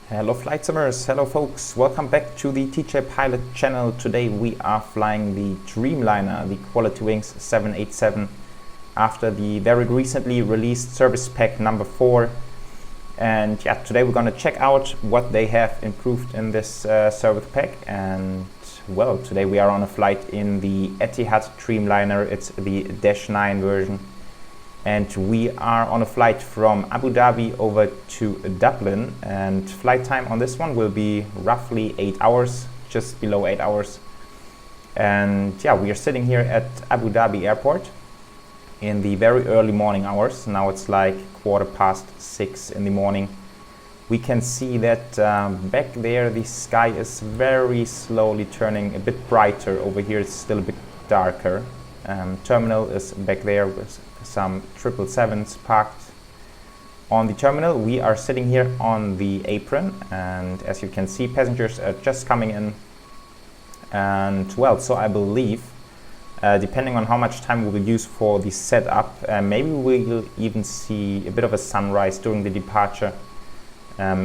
Hello flight simmers, hello folks, welcome back to the TJ Pilot channel. Today we are flying the Dreamliner, the QualityWings 787 after the very recently released service pack number 4. And yeah, today we're going to check out what they have improved in this service pack. And well, today we are on a flight in the Etihad Dreamliner. It's the -9 version. And we are on a flight from Abu Dhabi over to Dublin, and flight time on this one will be roughly 8 hours, just below 8 hours. And yeah, we are sitting here at Abu Dhabi airport in the very early morning hours. Now it's like 6:15 in the morning. We can see that back there the sky is very slowly turning a bit brighter. Over here it's still a bit darker. Terminal is back there with some 777s parked on the terminal. We are sitting here on the apron, and as you can see, passengers are just coming in. And well, so I believe depending on how much time we will use for the setup, maybe we will even see a bit of a sunrise during the departure.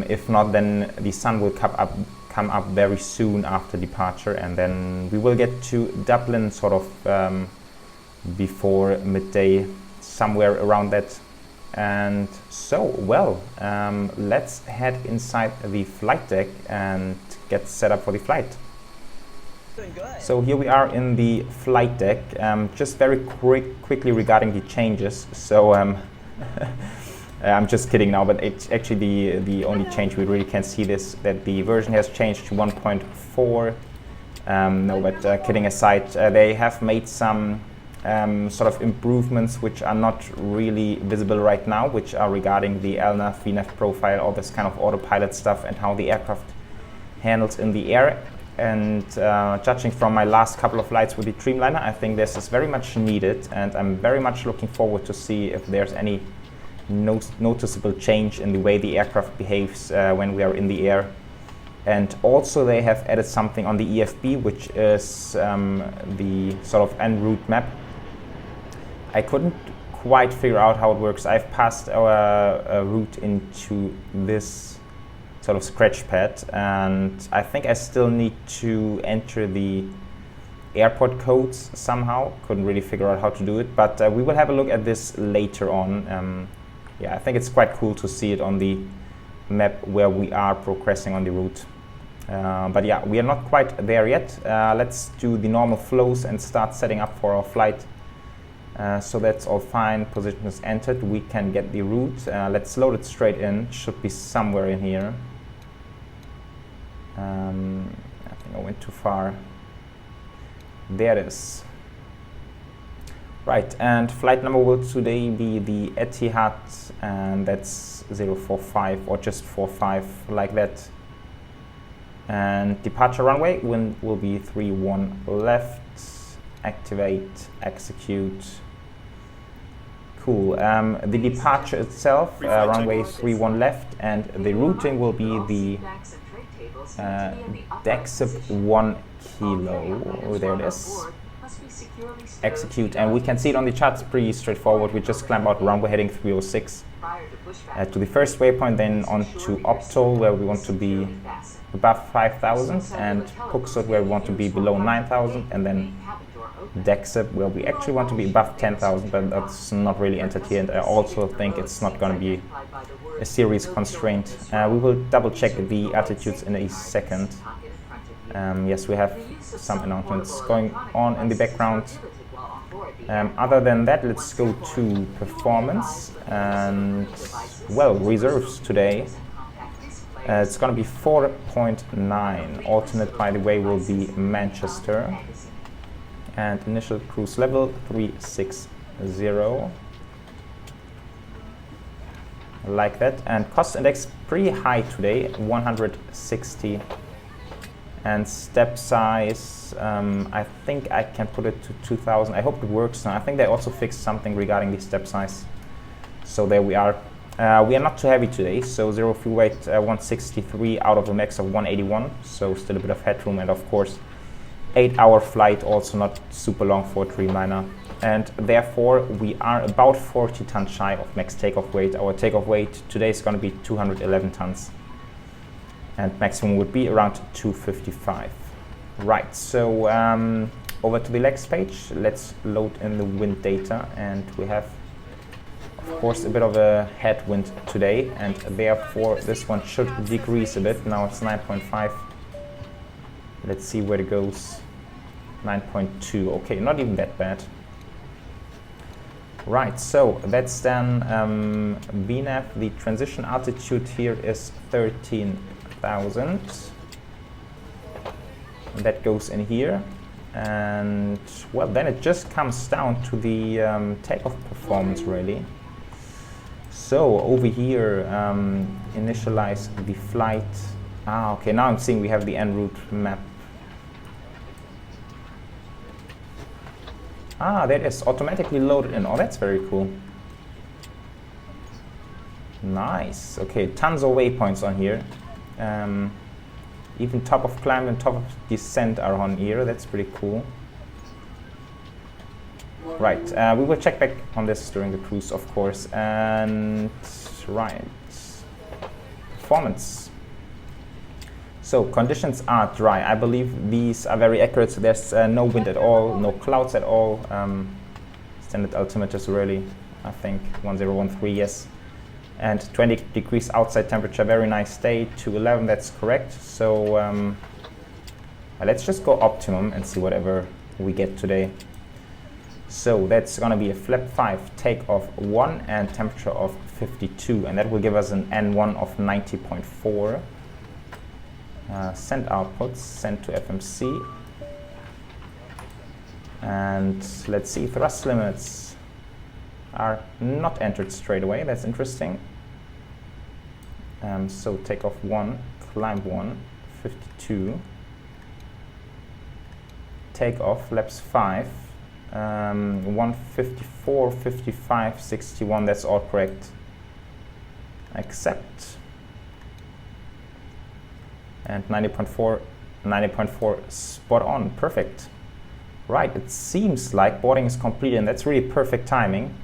If not, then the sun will come up very soon after departure, and then we will get to Dublin sort of before midday, somewhere around that. And so, well, let's head inside the flight deck and get set up for the flight. So here we are in the flight deck. Just very quickly regarding the changes. So I'm just kidding now, but it's actually the only change we really can see this, that the version has changed to 1.4. No, but kidding aside, they have made some sort of improvements which are not really visible right now, which are regarding the LNAV, VNAV profile, all this kind of autopilot stuff, and how the aircraft handles in the air. And judging from my last couple of flights with the Dreamliner, I think this is very much needed, and I'm very much looking forward to see if there's any noticeable change in the way the aircraft behaves when we are in the air. And also they have added something on the EFB, which is the sort of en route map. I couldn't quite figure out how it works. I've passed our route into this sort of scratch pad, and I think I still need to enter the airport codes somehow. Couldn't really figure out how to do it, but we will have a look at this later on. Yeah, I think it's quite cool to see it on the map where we are progressing on the route. But yeah, we are not quite there yet. Let's do the normal flows and start setting up for our flight. So that's all fine. Position is entered. We can get the route. Let's load it straight in. Should be somewhere in here. I think I went too far. There it is. Right, and flight number will today be the Etihad, and that's 045 or just 45, like that. And departure runway will be 31 left. Activate, execute. Cool. The departure itself, runway 31 left, and the routing will be the DEXIP 1 kilo. Oh, there it is. Execute, and we can see it on the charts pretty straightforward. We just climb out runway heading 306 to the first waypoint, then on to Optol, where we want to be above 5,000, and Puxot, where we want to be below 9,000, and then DEXIP, where we actually want to be above 10,000, but that's not really entered here, and I also think it's not going to be a series constraint. We will double check the altitudes in a second. Yes, we have some announcements going on in the background. Other than that, let's go to performance, and well, reserves today. It's going to be 4.9. Alternate, by the way, will be Manchester. And initial cruise level 360. Like that. And cost index pretty high today, 160. And step size, I think I can put it to 2000. I hope it works now. I think they also fixed something regarding the step size. So there we are. We are not too heavy today, so zero fuel weight 163 out of a max of 181. So still a bit of headroom, and of course 8-hour flight, also not super long for a Dreamliner. And therefore we are about 40 tons shy of max takeoff weight. Our takeoff weight today is going to be 211 tons. and maximum would be around 255. Right, so over to the next page, let's load in the wind data, and we have of course a bit of a headwind today, and therefore this one should decrease a bit. Now it's 9.5. Let's see where it goes. 9.2. Okay, not even that bad. Right, so that's then VNAV. The transition altitude here is 13,000. That goes in here, and well, then it just comes down to the takeoff performance really. So over here, initialize the flight. Okay, now I'm seeing we have the en route map. That is automatically loaded in. Oh, that's very cool. Nice. Okay, tons of waypoints on here. Even top of climb and top of descent are on here. That's pretty cool. Right, we will check back on this during the cruise, of course. And right, performance. So conditions are dry. I believe these are very accurate. So there's no wind at all, no clouds at all. Standard altimeter is really, I think, 1013, yes. And 20 degrees outside temperature, very nice day. 211, that's correct. So let's just go optimum and see whatever we get today. So that's gonna be a flap 5, takeoff 1, and temperature of 52, and that will give us an N1 of 90.4. Send outputs, send to FMC, and let's see, thrust limits are not entered straight away. That's interesting. So takeoff 1, climb 1, 52, takeoff laps 5, 154, 55, 61. That's all correct. Accept. And 90.4, 90.4, spot on, perfect. Right, it seems like boarding is complete, and that's really perfect timing.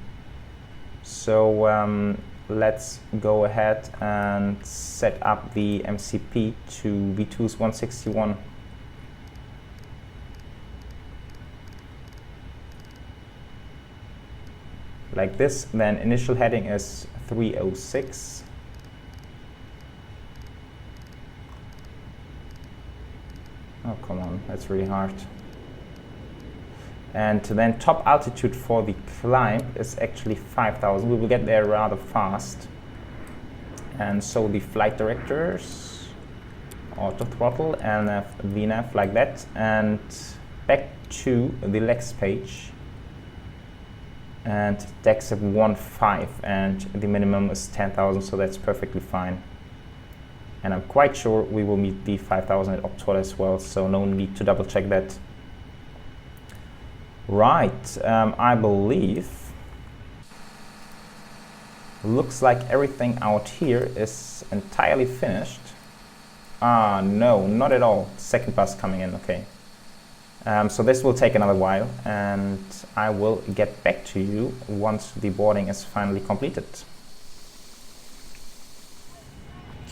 So let's go ahead and set up the MCP to V2's 161. Like this, then initial heading is 306. Oh, come on, that's really hard. And then top altitude for the climb is actually 5,000. We will get there rather fast. And so the flight directors, auto throttle, and VNAV like that. And back to the legs page. And DEX of 1.5, and the minimum is 10,000, so that's perfectly fine. And I'm quite sure we will meet the 5,000 at Optol as well, so no need to double check that. Right, I believe, looks like everything out here is entirely finished. No, not at all. Second bus coming in, okay. So this will take another while, and I will get back to you once the boarding is finally completed.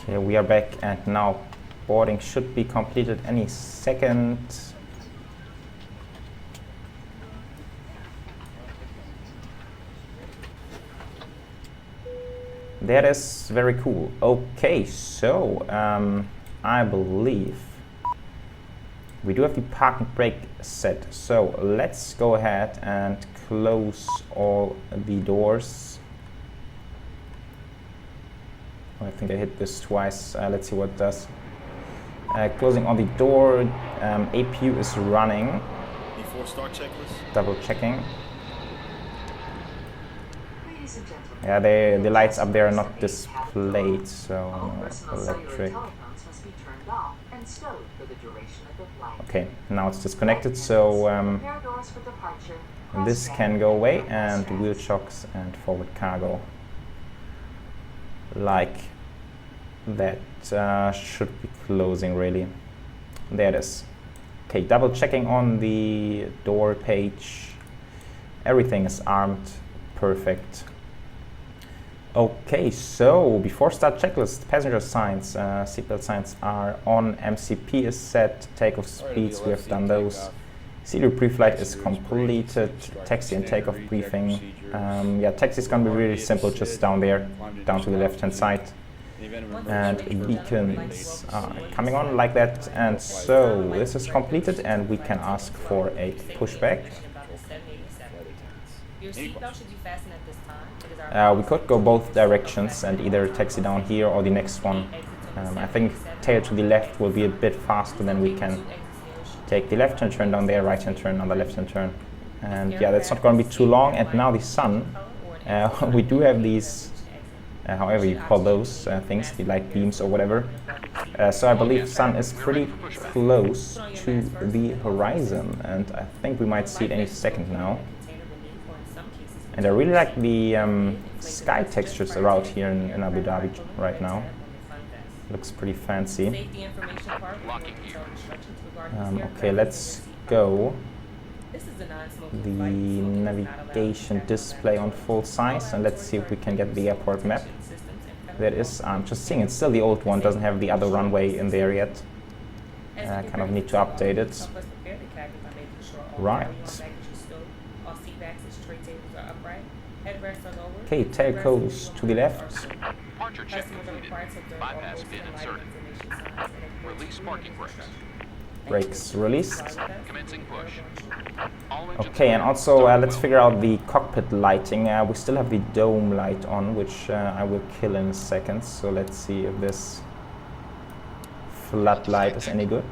Okay, we are back, and now boarding should be completed any second. That is very cool. Okay, so I believe we do have the park and brake set. So let's go ahead and close all the doors. Oh, I think I hit this twice. Let's see what it does. Closing all the door. APU is running. Before start checklist. Double checking. Yeah, the lights up there are not displayed, so electric. Okay, now it's disconnected, so this can go away, and wheel shocks and forward cargo. Like that should be closing really. There it is. Okay, double checking on the door page. Everything is armed, perfect. Okay, so before start checklist, passenger signs, seatbelt signs are on, MCP is set, takeoff speeds, we have done those. CDU pre-flight is completed, taxi and takeoff briefing. Yeah, taxi is going to be really simple, just down there, down to the left-hand side. And beacons are coming on like that, and so this is completed and we can ask for a pushback. Your seatbelt should be fastened at this time. We could go both directions and either taxi down here or the next one. I think tail to the left will be a bit faster, then we can take the left-hand turn down there, right-hand turn on the left-hand turn. And yeah, that's not going to be too long. And now the sun, we do have these, however you call those things, the light beams or whatever. So I believe sun is pretty close to the horizon, and I think we might see it any second now. And I really like the sky textures around here in Abu Dhabi right now. Looks pretty fancy. Okay, let's go. The navigation display on full size, and let's see if we can get the airport map. That is, I'm just seeing it's still the old one, doesn't have the other runway in there yet. Kind of need to update it. Right. Okay, tail goes to the left. Brakes released. Okay, and also let's figure out the cockpit lighting. We still have the dome light on, which I will kill in a second. So let's see if this floodlight is any good.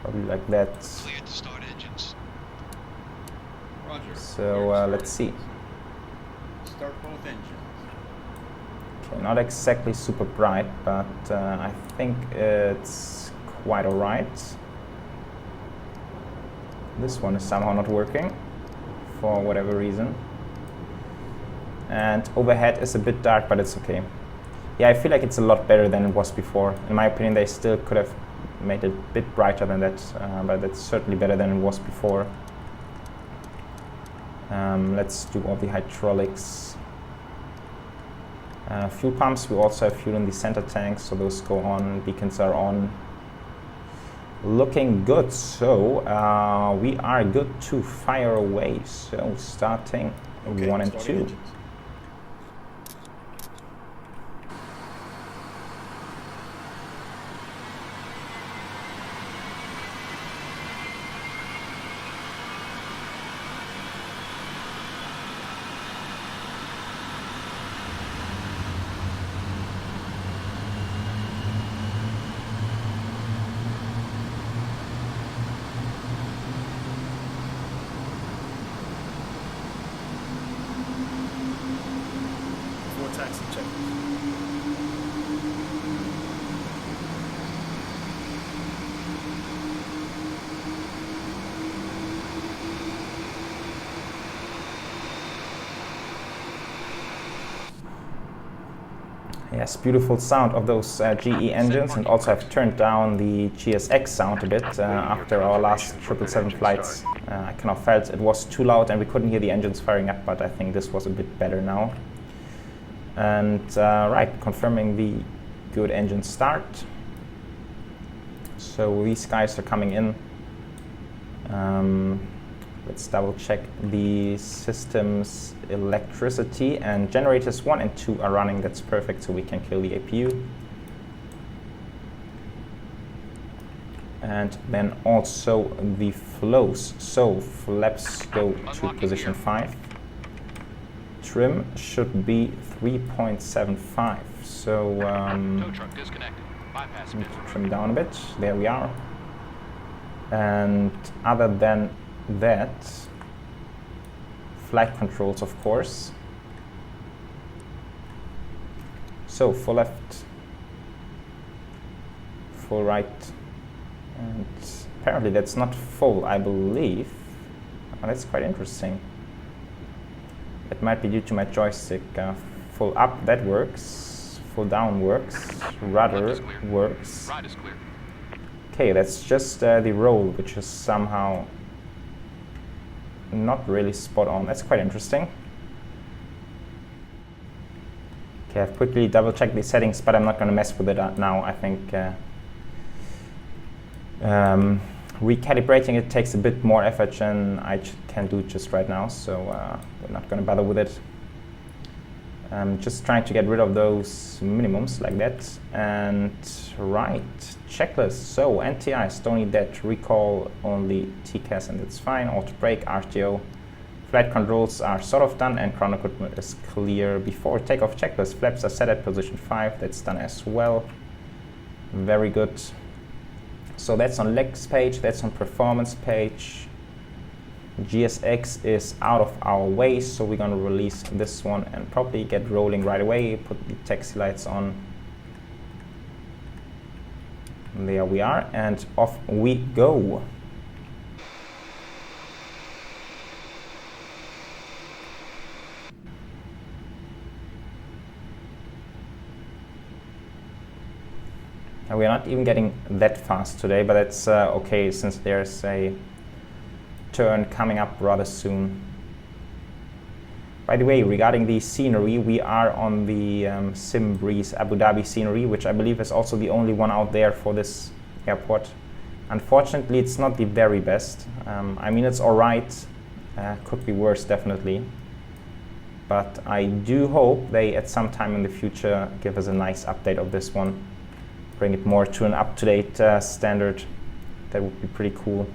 Probably like that. So let's see. Start both engines. Okay, not exactly super bright, but I think it's quite alright. This one is somehow not working for whatever reason. And overhead is a bit dark, but it's okay. Yeah, I feel like it's a lot better than it was before. In my opinion, they still could have made it a bit brighter than that, but that's certainly better than it was before. Let's do all the hydraulics. Fuel pumps, we also have fuel in the center tanks, so those go on. Beacons are on. Looking good, so we are good to fire away. So starting 1 and 2. Engines. Taxi checklist. Yes, beautiful sound of those GE engines, and also I've turned down the GSX sound a bit after our last 777 flights. I kind of felt it was too loud and we couldn't hear the engines firing up, but I think this was a bit better now. And right, confirming the good engine start. So these guys are coming in. Let's double check the system's electricity, and generators 1 and 2 are running. That's perfect, so we can kill the APU. And then also the flows. So flaps go to position 5. Trim should be 3.75. So need to trim down a bit. There we are. And other than that, flight controls, of course. So full left, full right, and apparently that's not full, I believe. Oh, that's quite interesting. It might be due to my joystick. Full up, that works. Full down works. Rudder works. Okay, that's just the roll, which is somehow not really spot on. That's quite interesting. Okay, I've quickly double checked the settings, but I'm not going to mess with it now. I think recalibrating it takes a bit more effort than I can do just right now, so we're not going to bother with it. I'm just trying to get rid of those minimums like that. And right, checklist. So NTI, don't need that. Recall only TCAS, and it's fine. Auto brake, RTO. Flight controls are sort of done, and ground equipment is clear. Before takeoff checklist, flaps are set at position 5. That's done as well. Very good. So that's on legs page, that's on performance page. GSX is out of our way, so we're going to release this one and probably get rolling right away. Put the taxi lights on. And there we are, and off we go. And we're not even getting that fast today, but that's okay, since there's a turn coming up rather soon. By the way, regarding the scenery, we are on the Simbreeze Abu Dhabi scenery, which I believe is also the only one out there for this airport. Unfortunately, it's not the very best. I mean, it's alright, could be worse definitely. But I do hope they at some time in the future give us a nice update of this one. Bring it more to an up-to-date standard. That would be pretty cool.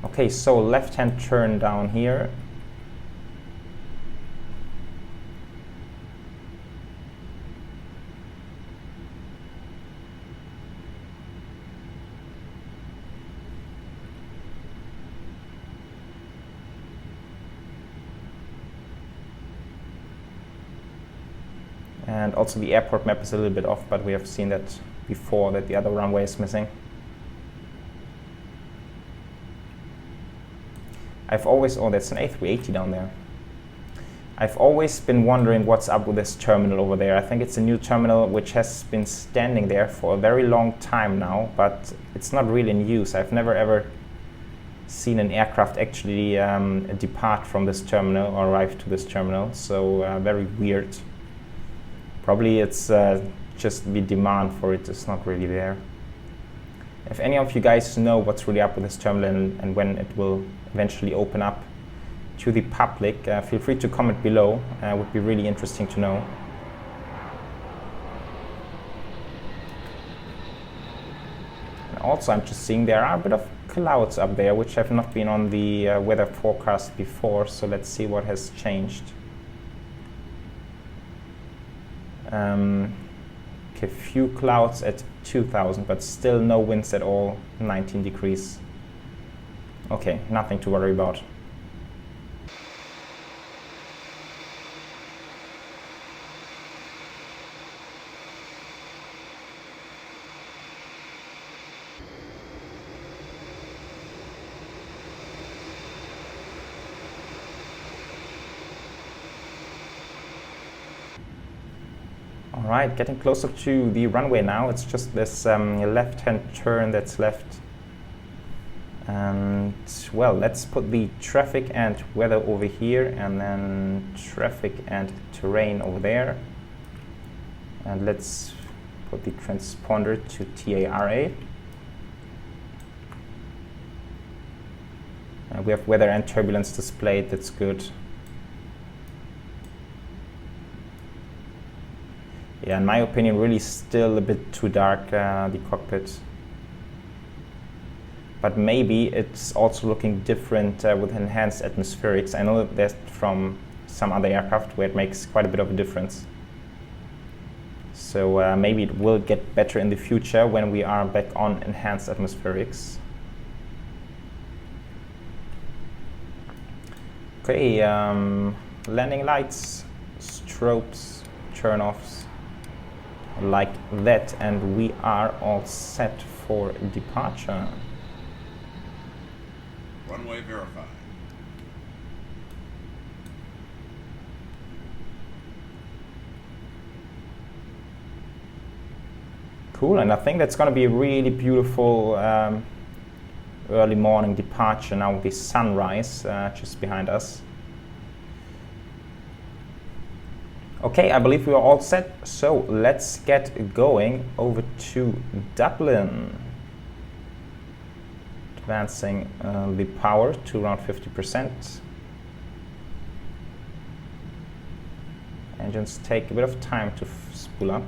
Okay, so left-hand turn down here. And also the airport map is a little bit off, but we have seen that before, that the other runway is missing. I've always, oh, that's an A380 down there. I've always been wondering what's up with this terminal over there. I think it's a new terminal which has been standing there for a very long time now, but it's not really in use. I've never ever seen an aircraft actually depart from this terminal or arrive to this terminal, so very weird. Probably it's just the demand for it is not really there. If any of you guys know what's really up with this terminal and when it will eventually open up to the public, feel free to comment below. Would be really interesting to know. And also, I'm just seeing there are a bit of clouds up there, which have not been on the weather forecast before, so let's see what has changed. Okay, few clouds at 2000, but still no winds at all, 19 degrees. Okay, nothing to worry about. Alright, getting closer to the runway now. It's just this left-hand turn that's left. And, well, let's put the traffic and weather over here, and then traffic and terrain over there. And let's put the transponder to TARA. We have weather and turbulence displayed, that's good. Yeah, in my opinion, really still a bit too dark, the cockpit. But maybe it's also looking different with enhanced atmospherics. I know that from some other aircraft where it makes quite a bit of a difference. So maybe it will get better in the future when we are back on enhanced atmospherics. Okay, landing lights, strobes, turn-offs. Like that, and we are all set for departure. Runway verified. Cool, and I think that's going to be a really beautiful early morning departure now with the sunrise just behind us. Okay, I believe we are all set, so let's get going over to Dublin. Advancing the power to around 50%. Engines take a bit of time to spool up.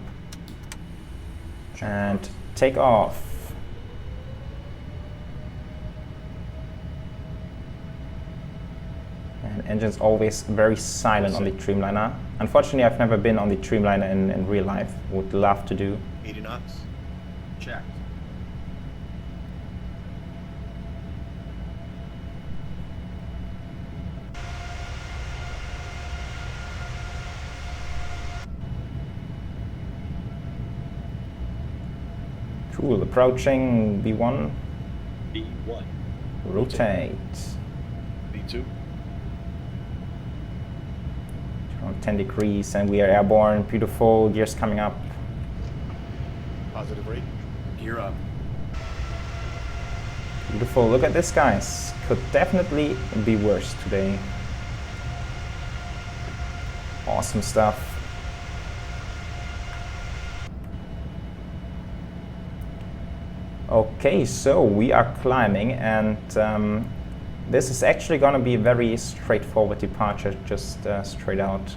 And take off. And engine's always very silent on the Dreamliner. Unfortunately, I've never been on the Dreamliner in real life. Would love to do. 80 knots. Checked. Cool, approaching V1. V1. Rotate. V2. Around 10 degrees and we are airborne. Beautiful, gears coming up. Positive rate. Gear up. Beautiful, look at this, guys. Could definitely be worse today. Awesome stuff. Okay, so we are climbing and this is actually going to be a very straightforward departure, just straight out.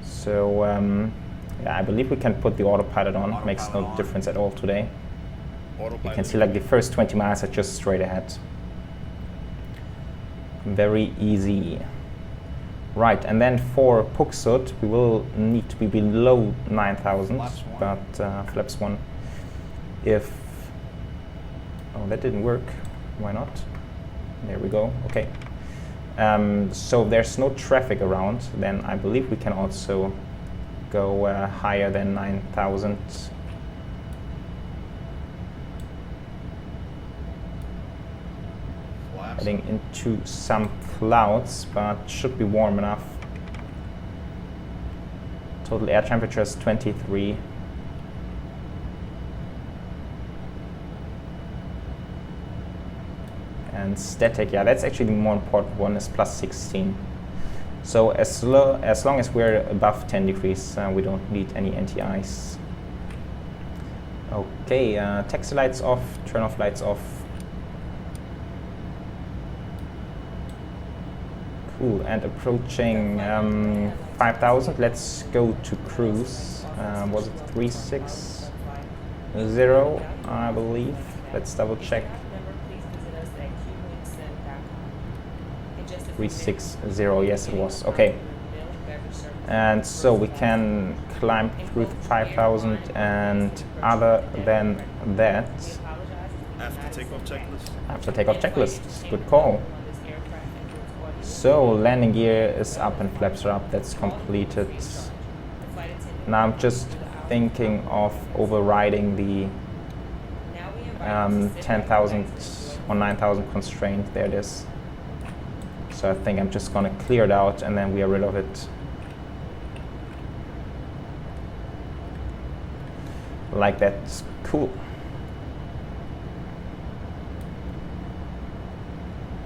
So yeah, I believe we can put the autopilot on, makes no difference at all today. You can see like the first 20 miles are just straight ahead. Very easy. Right, and then for Puxut, we will need to be below 9,000, but flaps 1. If... Oh, that didn't work. Why not? There we go. Okay. So there's no traffic around, then I believe we can also go higher than 9,000. Heading into some clouds, but should be warm enough. Total air temperature is 23. And static, yeah, that's actually the more important one, is plus 16. So as long as we're above 10 degrees, we don't need any anti-ice. Okay, taxi lights off, turn off lights off. Cool, and approaching 5,000. Let's go to cruise. Was it 360, I believe? Let's double check. 360, yes it was. Okay. And so we can climb through 5,000, and other than that... After takeoff checklist? After takeoff checklist, good call. So landing gear is up and flaps are up, that's completed. Now I'm just thinking of overriding the 10,000 or 9,000 constraint, there it is. So I think I'm just gonna clear it out and then we are rid of it. Like that, cool.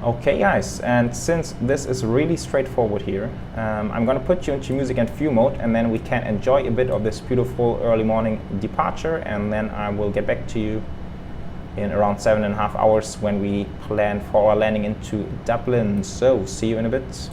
Okay guys, and since this is really straightforward here, I'm gonna put you into music and view mode and then we can enjoy a bit of this beautiful early morning departure, and then I will get back to you in around 7.5 hours when we plan for our landing into Dublin. So see you in a bit.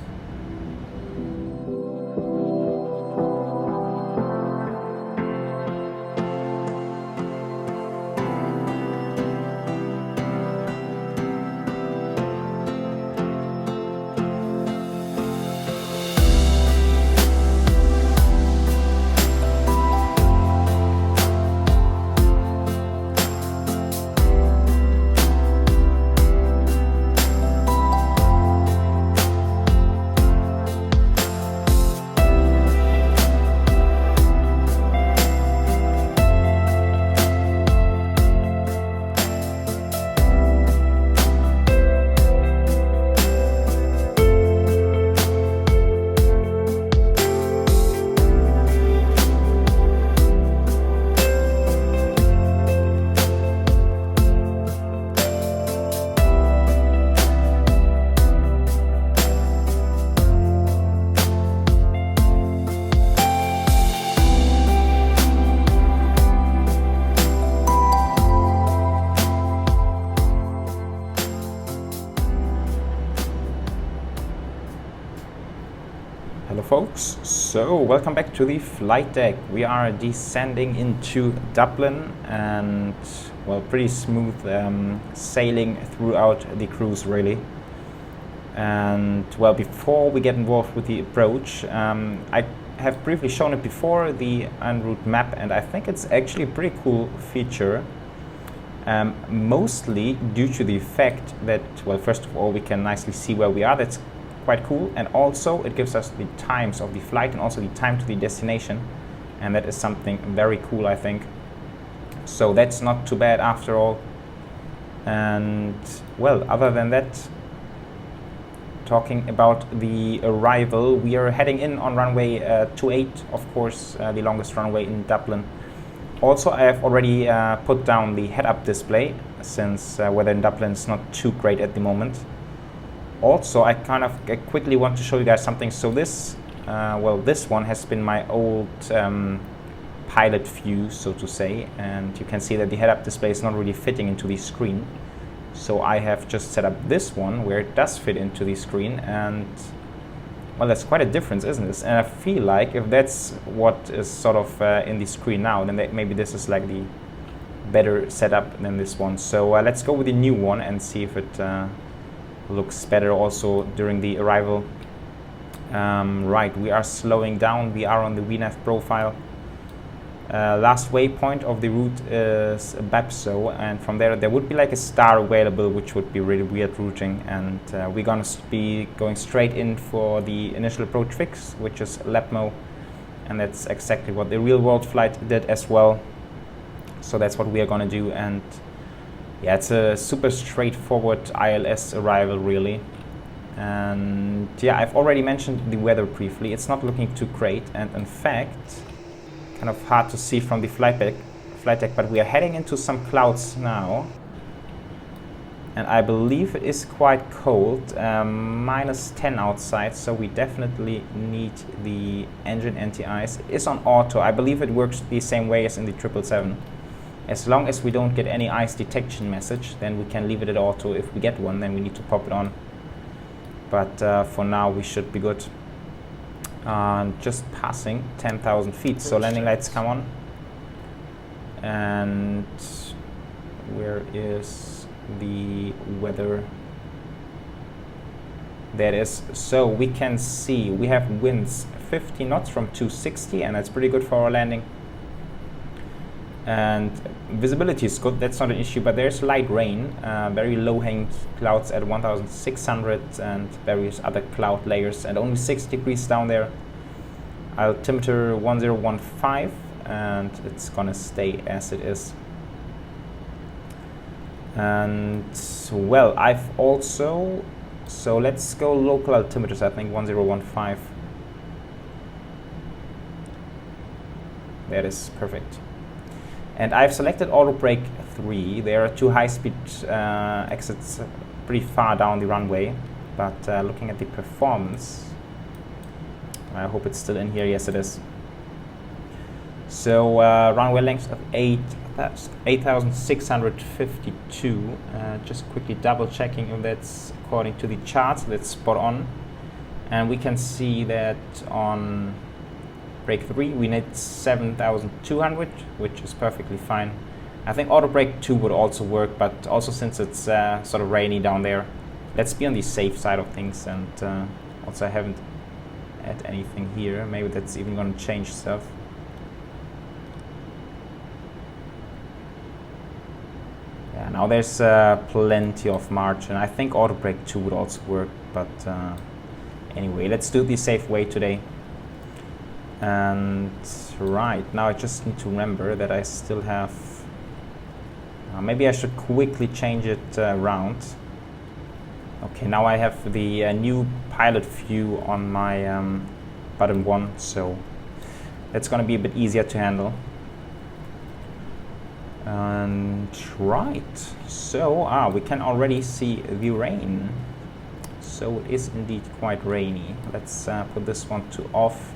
Hello folks, so welcome back to the flight deck. We are descending into Dublin and, well, pretty smooth sailing throughout the cruise really. And well, before we get involved with the approach, I have briefly shown it before, the en route map, and I think it's actually a pretty cool feature. Mostly due to the fact that, well, first of all, we can nicely see where we are. That's quite cool, and also it gives us the times of the flight and also the time to the destination, and that is something very cool, I think. So that's not too bad after all. And well, other than that, talking about the arrival, we are heading in on runway 28, of course, the longest runway in Dublin. Also, I have already put down the head-up display, since weather in Dublin is not too great at the moment. Also, I quickly want to show you guys something. So this, well, this one has been my old pilot view, so to say, and you can see that the head-up display is not really fitting into the screen. So I have just set up this one where it does fit into the screen, and well, that's quite a difference, isn't it? And I feel like if that's what is sort of in the screen now, then maybe this is like the better setup than this one. So let's go with the new one and see if it looks better also during the arrival. Right, we are slowing down. We are on the VNAV profile. Last waypoint of the route is Bapso, and from there would be like a star available, which would be really weird routing, and we're gonna be going straight in for the initial approach fix, which is Lepmo, and that's exactly what the real world flight did as well. So that's what we are gonna do, and yeah, it's a super straightforward ILS arrival really. And yeah, I've already mentioned the weather briefly. It's not looking too great, and in fact kind of hard to see from the flight deck, but we are heading into some clouds now, and I believe it is quite cold, -10 outside, so we definitely need the engine anti-ice. It is on auto. I believe it works the same way as in the 777. As long as we don't get any ice detection message, then we can leave it at auto. If we get one, then we need to pop it on, but for now we should be good. Just passing 10,000 feet, so landing lights come on. And where is the weather? There it is. So we can see we have winds 50 knots from 260, and that's pretty good for our landing. And visibility is good, that's not an issue, but there's light rain, very low hanging clouds at 1600 and various other cloud layers, and only 6 degrees down there. Altimeter 1015, and it's gonna stay as it is. And well, I've also, so let's go local altimeters. I think 1015. That is perfect. And I've selected auto brake 3. There are 2 high-speed exits pretty far down the runway, but looking at the performance, I hope it's still in here. Yes, it is. So runway length of 8,652. Just quickly double checking if that's according to the charts. That's spot on. And we can see that on brake 3 we need 7,200, which is perfectly fine. I think auto brake 2 would also work, but also since it's sort of rainy down there, let's be on the safe side of things. And also I haven't add anything here. Maybe that's even going to change stuff. Yeah, now there's plenty of margin. I think auto brake 2 would also work, but anyway, let's do the safe way today. And right, now I just need to remember that I still have, maybe I should quickly change it around. Okay, now I have the new pilot view on my button 1, so that's going to be a bit easier to handle. And right, so we can already see the rain. So it is indeed quite rainy. Let's put this one to off.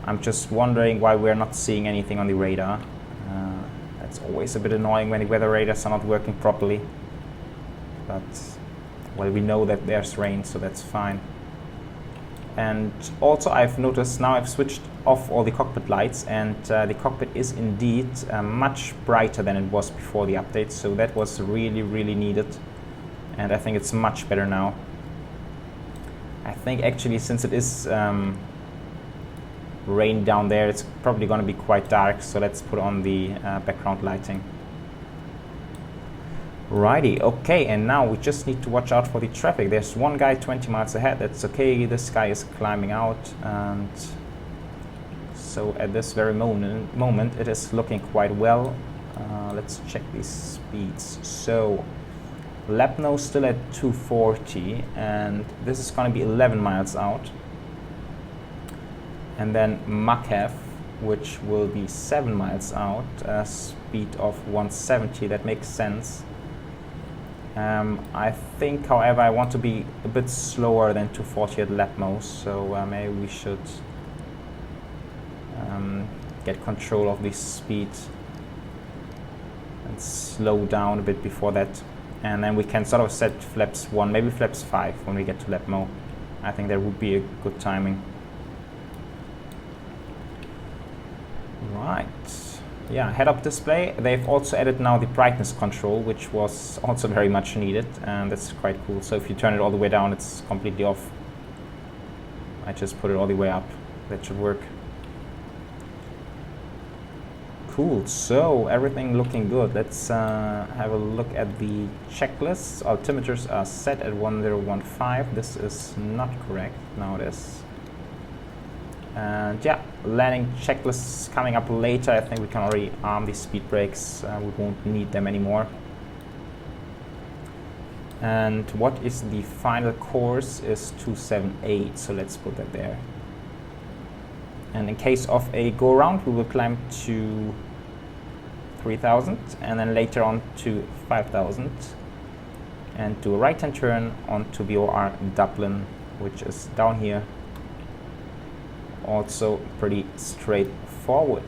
I'm just wondering why we're not seeing anything on the radar. That's always a bit annoying when the weather radars are not working properly. But well, we know that there's rain, so that's fine. And also I've noticed now I've switched off all the cockpit lights, and the cockpit is indeed much brighter than it was before the update, so that was really needed, and I think it's much better now. I think actually, since it is rain down there, it's probably going to be quite dark, so let's put on the background lighting. Righty, okay, and now we just need to watch out for the traffic. There's one guy 20 miles ahead, that's okay. This guy is climbing out, and so at this very moment it is looking quite well. Let's check these speeds. So Lepno still at 240, and this is going to be 11 miles out. And then Makav, which will be 7 miles out, speed of 170, that makes sense. I think, however, I want to be a bit slower than 240 at Lepmo, so maybe we should get control of this speed and slow down a bit before that. And then we can sort of set flaps 1, maybe flaps 5 when we get to Lepmo. I think that would be a good timing. Right. Yeah, head-up display. They've also added now the brightness control, which was also very much needed, and that's quite cool. So if you turn it all the way down, it's completely off. I just put it all the way up. That should work. Cool, so everything looking good. Let's have a look at the checklists. Altimeters are set at 1015. This is not correct. Now it is. And yeah, landing checklists coming up later. I think we can already arm these speed brakes. We won't need them anymore. And what is the final course is 278, so let's put that there. And in case of a go-around, we will climb to 3000 and then later on to 5000 and do a right-hand turn onto BOR Dublin, which is down here. Also pretty straightforward.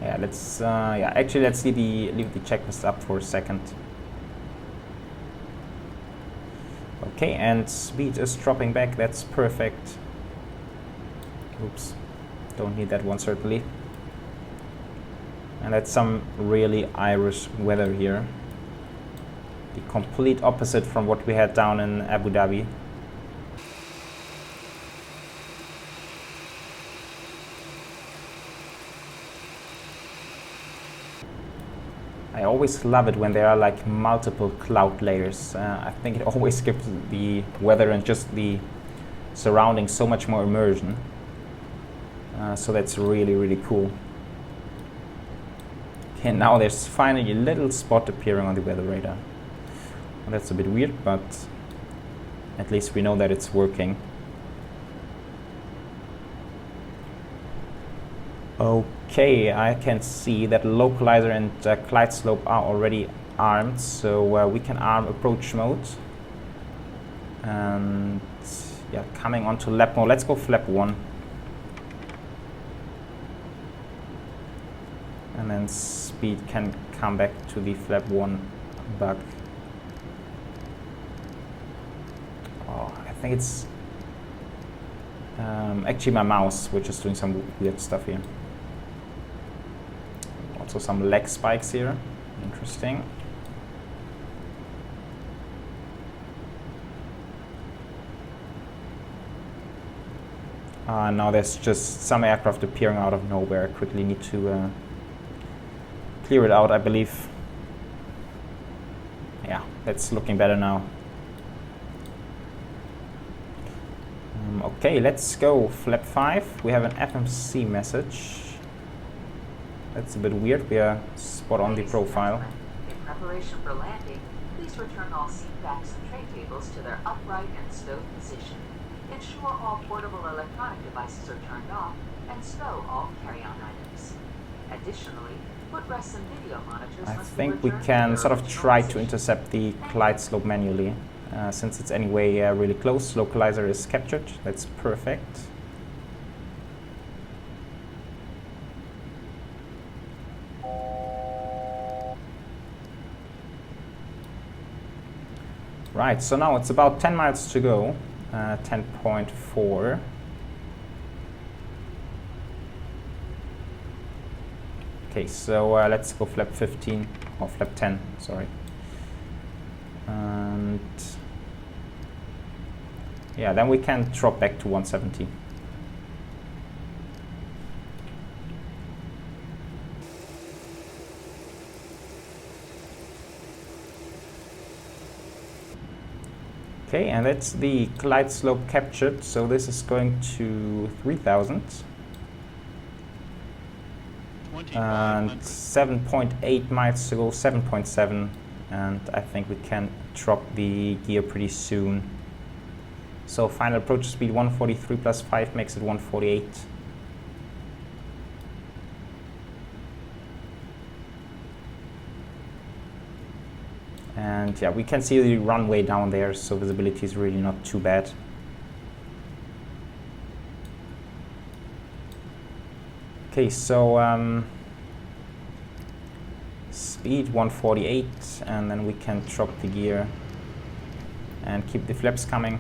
Yeah, let's actually let's leave the checklist up for a second. Okay, and speed is dropping back. That's perfect. Oops, don't need that one certainly. And that's some really Irish weather here. The complete opposite from what we had down in Abu Dhabi. I always love it when there are like multiple cloud layers. I think it always gives the weather and just the surroundings so much more immersion. So that's really cool. Okay, now there's finally a little spot appearing on the weather radar. Well, that's a bit weird, but at least we know that it's working. Okay, I can see that localizer and glide slope are already armed, so we can arm approach mode. And yeah, coming onto lap mode, let's go flap 1. And then speed can come back to the flap 1 bug. Oh, I think it's actually my mouse, which is doing some weird stuff here. Also some leg spikes here. Interesting. Now there's just some aircraft appearing out of nowhere. I quickly need to clear it out, I believe. Yeah, that's looking better now. Okay, let's go flap 5. We have an FMC message. That's a bit weird. We are spot on the profile. In preparation for landing, please return all seat backs and tray tables to their upright and stowed position. Ensure all portable electronic devices are turned off and stow all carry-on items. Additionally, footrest and video monitors I must think be we returned can to sort their of original try to position. intercept the glide slope manually. Since it's anyway really close, localizer is captured. That's perfect. Right, so now it's about 10 miles to go, 10.4. Okay, so let's go flap 15, or flap 10, sorry. And yeah, then we can drop back to 170. Okay, and that's the glide slope captured, so this is going to 3000. And 7.8 miles to go, 7.7, and I think we can drop the gear pretty soon. So final approach speed 143 plus 5 makes it 148. And yeah, we can see the runway down there, so visibility is really not too bad. Okay, so speed 148, and then we can drop the gear and keep the flaps coming.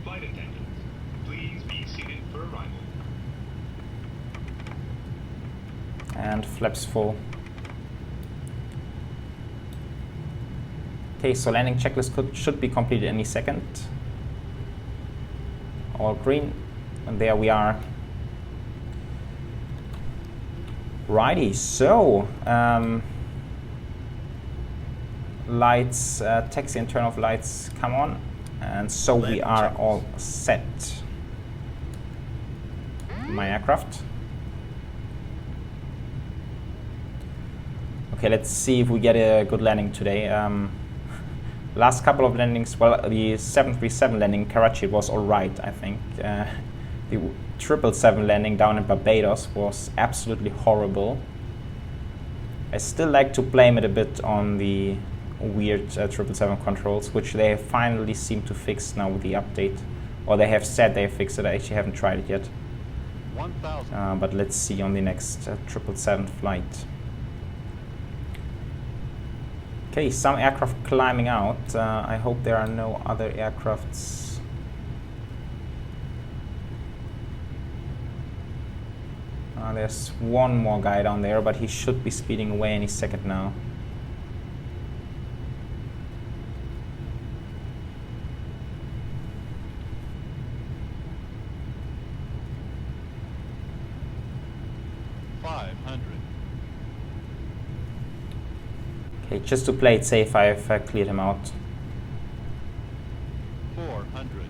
Flight attendants, please be seated for arrival. And flaps full. Okay, so landing checklist should be completed any second. All green, and there we are. Righty, so lights, taxi and turn off lights come on, and so we are all set. My aircraft. Okay, let's see if we get a good landing today. Last couple of landings, well, the 737 landing in Karachi was alright, I think. The 777 landing down in Barbados was absolutely horrible. I still like to blame it a bit on the weird 777 controls, which they finally seem to fix now with the update. Or they have said they fixed it, I actually haven't tried it yet. But let's see on the next 777 flight. Okay, some aircraft climbing out. I hope there are no other aircrafts. There's one more guy down there, but he should be speeding away any second now. Okay, just to play it safe, I've cleared him out. 400.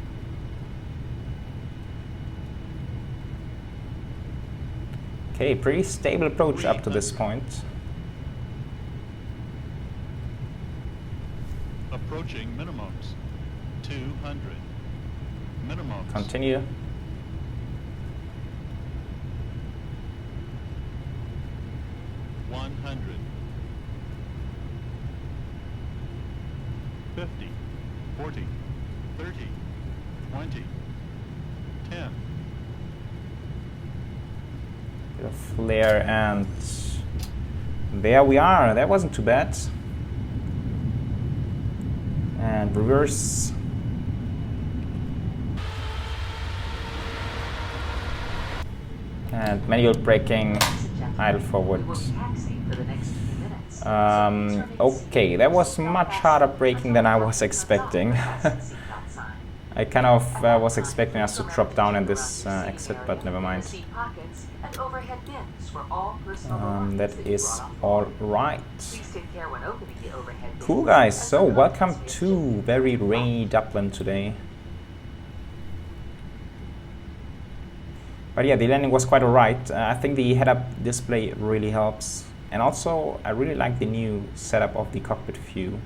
Okay, pretty stable approach up to this point. Approaching minimums. 200. Minimums. Continue. $100. 50, 40, 30, 20, 10. Bit of flare, and there we are. That wasn't too bad. And reverse. And manual braking, idle forward. Okay, that was much harder braking than I was expecting. I kind of was expecting us to drop down in this exit, but never mind. That is all right. Cool, guys. So welcome to very rainy Dublin today. But yeah, the landing was quite alright. I think the head-up display really helps. And also, I really like the new setup of the cockpit view.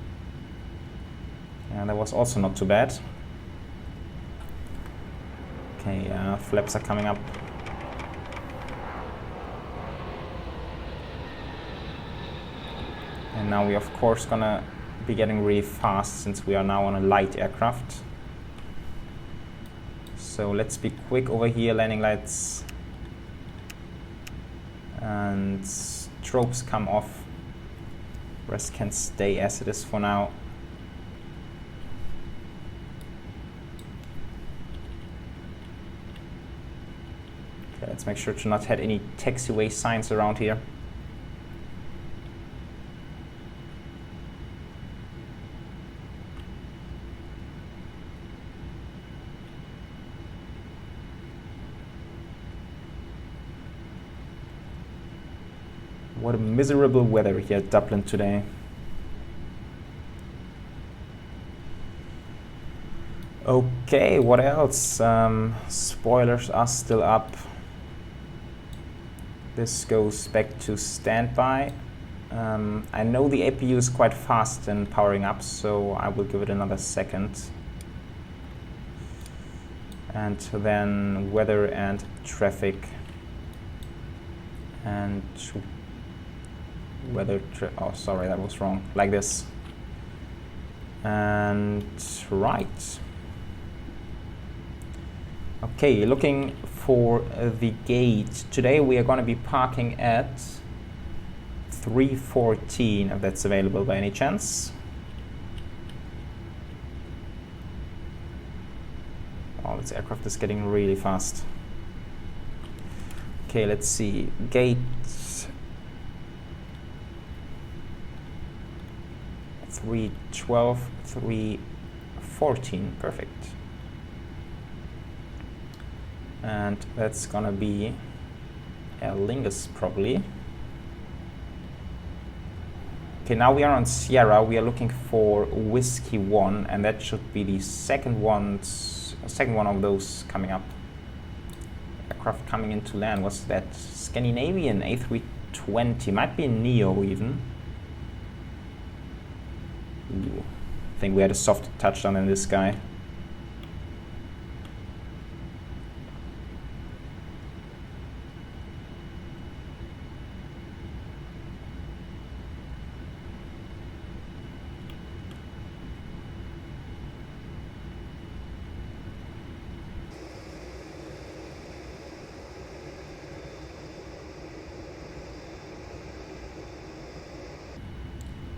And that was also not too bad. Okay, flaps are coming up. And now we of course gonna be getting really fast since we are now on a light aircraft. So let's be quick over here. Landing lights and strobes come off. Rest can stay as it is for now. Okay, let's make sure to not hit any taxiway signs around here. What a miserable weather here at Dublin today. Okay, what else? Spoilers are still up. This goes back to standby. I know the APU is quite fast in powering up, so I will give it another second. And then weather and traffic. And weather, oh sorry, that was wrong, like this. And right. Okay, looking for the gate. Today we are going to be parking at 314, if that's available by any chance. Oh, this aircraft is getting really fast. Okay, let's see. Gate 312, 314, perfect. And that's gonna be Aer Lingus probably. Okay, now we are on Sierra. We are looking for Whiskey 1, and that should be the second one of those coming up. Aircraft coming into land. What's that? Scandinavian A320, might be a Neo even. Ooh, I think we had a soft touchdown in this guy.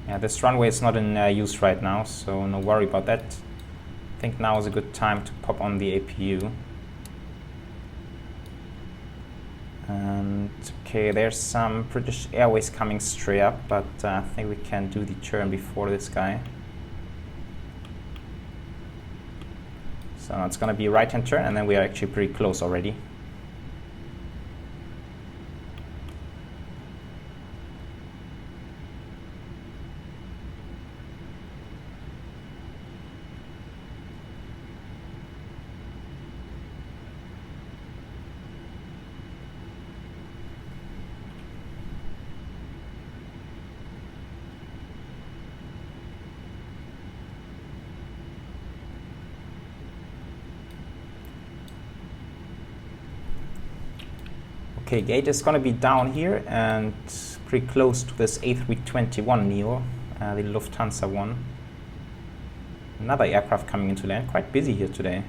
Yeah, this runway is not in use right now, so no worry about that. I think now is a good time to pop on the APU. And okay, there's some British Airways coming straight up, but I think we can do the turn before this guy. So it's gonna be a right-hand turn, and then we are actually pretty close already. Okay, gate is going to be down here and pretty close to this A321 Neo, the Lufthansa one. Another aircraft coming into land, quite busy here today.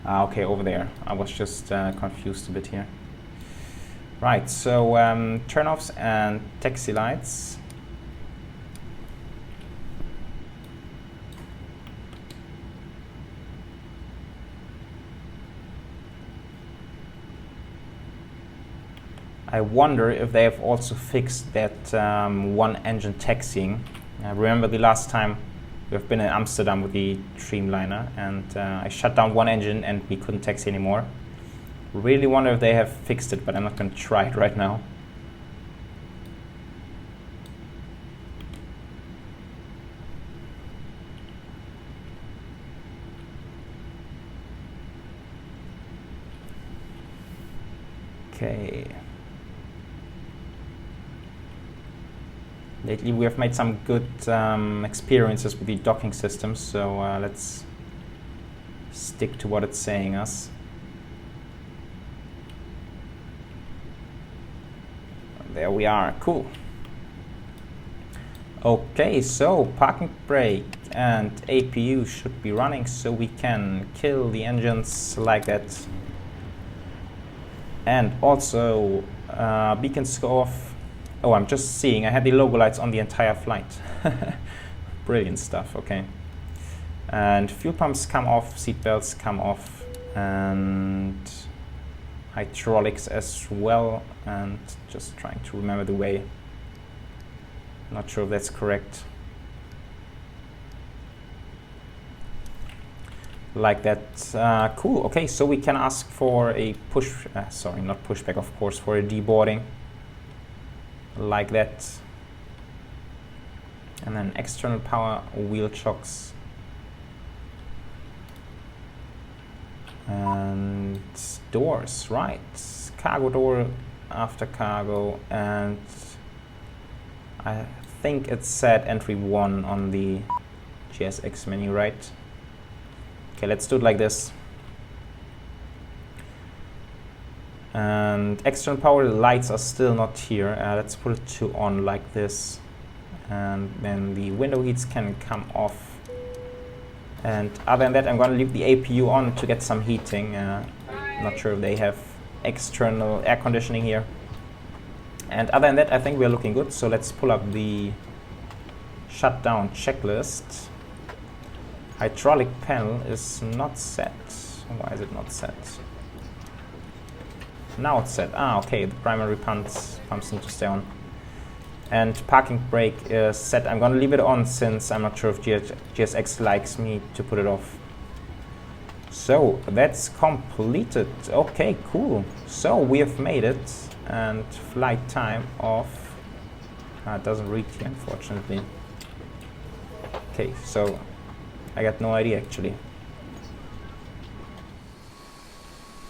Okay, over there. I was just confused a bit here. Right, so turn-offs and taxi lights. I wonder if they have also fixed that one engine taxiing. Remember the last time we've been in Amsterdam with the Dreamliner, and I shut down one engine and we couldn't taxi anymore. Really wonder if they have fixed it, but I'm not going to try it right now. Okay. Lately we have made some good experiences with the docking system, so let's stick to what it's saying us. there we are. Cool. Okay, so parking brake and APU should be running, so we can kill the engines like that. And also beacons go off. Oh, I'm just seeing I had the logo lights on the entire flight. Brilliant stuff. Okay, and fuel pumps come off, seat belts come off, and hydraulics as well. And just trying to remember the way. Not sure if that's correct. Like that. Cool. Okay, so we can ask for a sorry, not pushback, of course, for a deboarding. Like that. And then external power, wheel chocks. And doors, right. Cargo door after cargo, and I think it said entry 1 on the GSX menu, right? Okay, let's do it like this. And external power lights are still not here. Let's put it to on like this. And then the window heats can come off. And other than that, I'm going to leave the APU on to get some heating. Not sure if they have external air conditioning here. And other than that, I think we're looking good. So let's pull up the shutdown checklist. Hydraulic panel is not set. Why is it not set? Now it's set. Ah, okay, the primary pumps need to stay on. And parking brake is set. I'm going to leave it on since I'm not sure if GSX likes me to put it off. So that's completed. Okay, cool. So we have made it. And flight time of it doesn't read here, unfortunately. Okay, so I got no idea actually.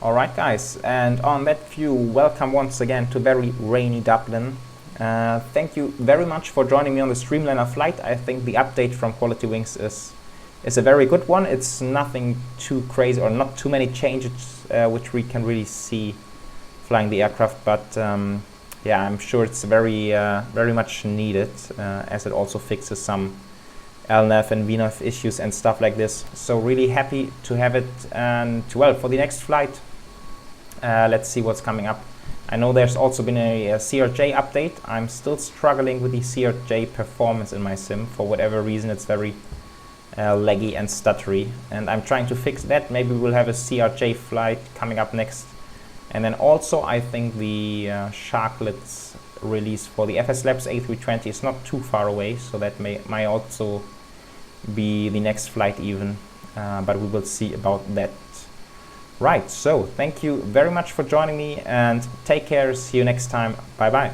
Alright guys, and on that view, welcome once again to very rainy Dublin. Thank you very much for joining me on the Streamliner flight. I think the update from QualityWings is a very good one. It's nothing too crazy or not too many changes which we can really see flying the aircraft, but yeah, I'm sure it's very much needed as it also fixes some LNAV and VNAV issues and stuff like this. So really happy to have it. And well, for the next flight, let's see what's coming up. I know there's also been a CRJ update. I'm still struggling with the CRJ performance in my sim. For whatever reason, it's very laggy and stuttery, and I'm trying to fix that. Maybe we'll have a CRJ flight coming up next. And then also I think the Sharklets release for the FS Labs A320 is not too far away, so that might also be the next flight even, but we will see about that. Right, so thank you very much for joining me, and take care, see you next time, bye bye.